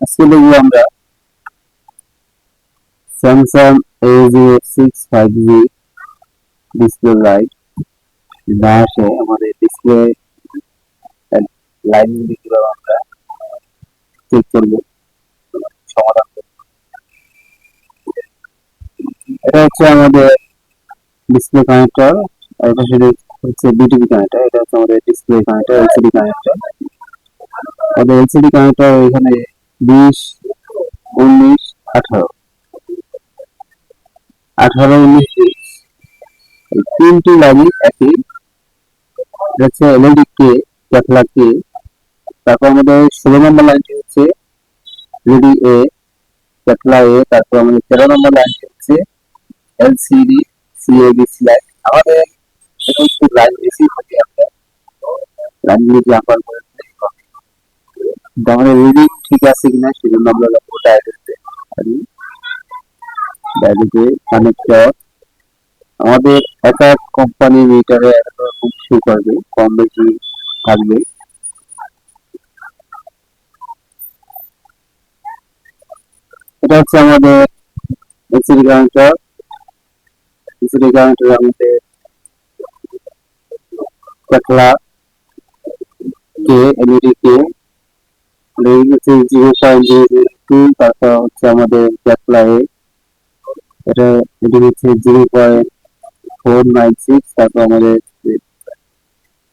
আজকে দেখবো আমরা Samsung A06 5G display light না আসে আমাদের ডিসপ্লে লাইন গুলি কিভাবে আমরা চেক করবো, সমাধান করবো। এটা হচ্ছে আমাদের ডিসপ্লে কানেক্টর, আর এটা সেটা হচ্ছে বিটিভি কানেক্টর। এটা হচ্ছে আমাদের ডিসপ্লে কানেক্টর, এলসিডি কানেক্টর। আমাদের এলসিডি কানেক্টর এখানে 20, 19, 18, 19, 20 এই তিনটি লাইনই একই। এটা হচ্ছে এলইডি কে, ক্যাথলা কে। তারপর আমাদের 16 নম্বর লাইনটি হচ্ছে এলইডি এ, ক্যাথলা এ। তারপর আমাদের 13 নম্বর লাইনটি হচ্ছে এলসিডি সিএবিসি লাইন। আমাদের এটা হচ্ছে লাইন বেশি থাকে, আমরা লাইনগুলি জাম্পার করে দেখতে হবে। কিন্তু আমাদের রিডিং ঠিক আছে কিনা সেজন্য আমরা ডায়োডে পারি। ডায়োডে কানেক্টর আমাদের এক এক কোম্পানি মিটারে এক এক রকম শো করবে, কম বেশি থাকবে। এটা হচ্ছে আমাদের এলসিডি কানেক্টর। এলসিডি কানেক্টর আমাদের ক্যাথলা কে, এলইডি কে, হচ্ছে 0.002। তারপর হচ্ছে আমাদের ক্যাথলা এ, এটা এটি হচ্ছে 0.496। তারপর আমাদের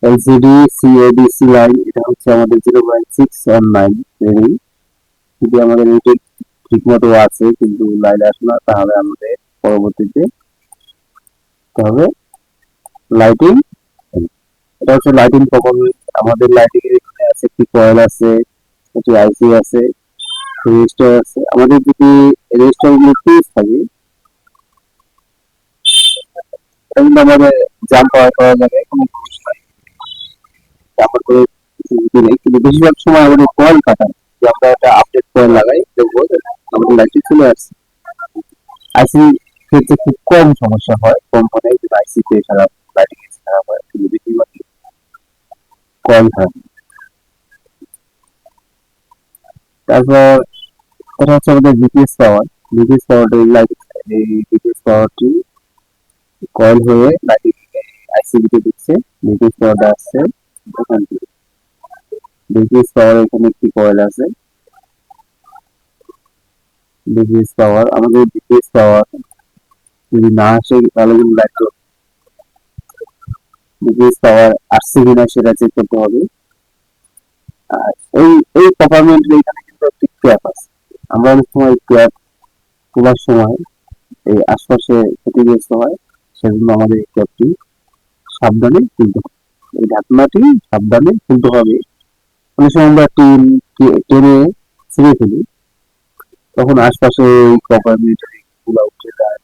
এলসিডি সিএডিসি লাইন, এটা হচ্ছে আমাদের 0.619 রেডিং। যদি আমাদের এটি ঠিক মতো আছে কিন্তু লাইন আসে না, তাহলে আমাদের পরবর্তীতে হবে লাইটিং। এটা হচ্ছে লাইটিং পারফরমেন্স। আমাদের লাইটিং এর এখানে আছে একটি কয়েল আছে, একটি আইসি আছে, রেজিস্টার আছে। আমাদের যদি রেজিস্টার গুলো ফিউজ থাকে তাহলে আমাদের জাম্প করা যাবে, কোনো সমস্যা নাই, জাম্প করে কিছু নেই। কিন্তু বেশিরভাগ সময় আমাদের কয়েল কাটা, যে আমরা একটা আপডেট কয়েল লাগাই, দেখবো আমাদের লাইটটি চলে আসছে। আইসি ক্ষেত্রে খুব কম সমস্যা হয়, কম মানে যদি আইসি তে খারাপ, লাইটিং এসি খারাপ হয়, কিন্তু বেশিরভাগ কয়েল খারাপ। তারপর এটা হচ্ছে আমাদের জিপিএস পাওয়ার। জিপিএস পাওয়ারটা এই জিপিএস পাওয়ারটি কয়েল হয়ে লাইটিং আইসিবিতে দিচ্ছে। জিপিএস পাওয়ারটা আসছে এখান থেকে। জিপিএস পাওয়ার এখানে একটি কয়েল আছে। জিপিএস পাওয়ার, আমাদের জিপিএস পাওয়ার যদি না আসে তাহলে কিন্তু লাইট, জিপিএস পাওয়ার আসছে কিনা সেটা চেক করতে হবে। আর এই এই কম্পার্টমেন্টের এখানে কিন্তু একটি ক্যাপ আছে। আমরা অনেক সময় ক্যাপ খোলার সময় এই আশপাশে ক্ষতিগ্রস্ত হয়, সেজন্য আমাদের এই ক্যাপটি সাবধানে খুলতে হবে। এই ঢাকনাটি সাবধানে খুলতে হবে। অনেক সময় আমরা টেনে ছিঁড়ে ফেলি, তখন আশপাশে এই কম্পার্টমেন্টের গুলা উঠে যায়,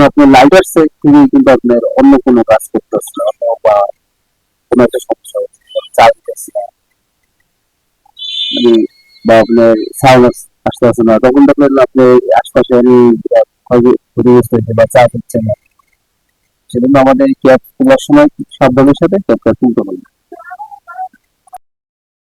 আপনার লাইটার সেট থেকে কিন্তু আপনার অন্য কোনো কাজ করতেছে না, বা কোনো একটা সমস্যা হচ্ছে, চার্জ দিতেছে না, মানে বা আপনার সাউন্ড আসতেছে না, তখন তো আপনার আশপাশে ক্ষতিগ্রস্ত হচ্ছে বা চার্জ হচ্ছে না। সেজন্য আমাদের ক্যাব খোলার সময় খুব সাবধানের সাথে ক্যাবটা তুলতে হবে।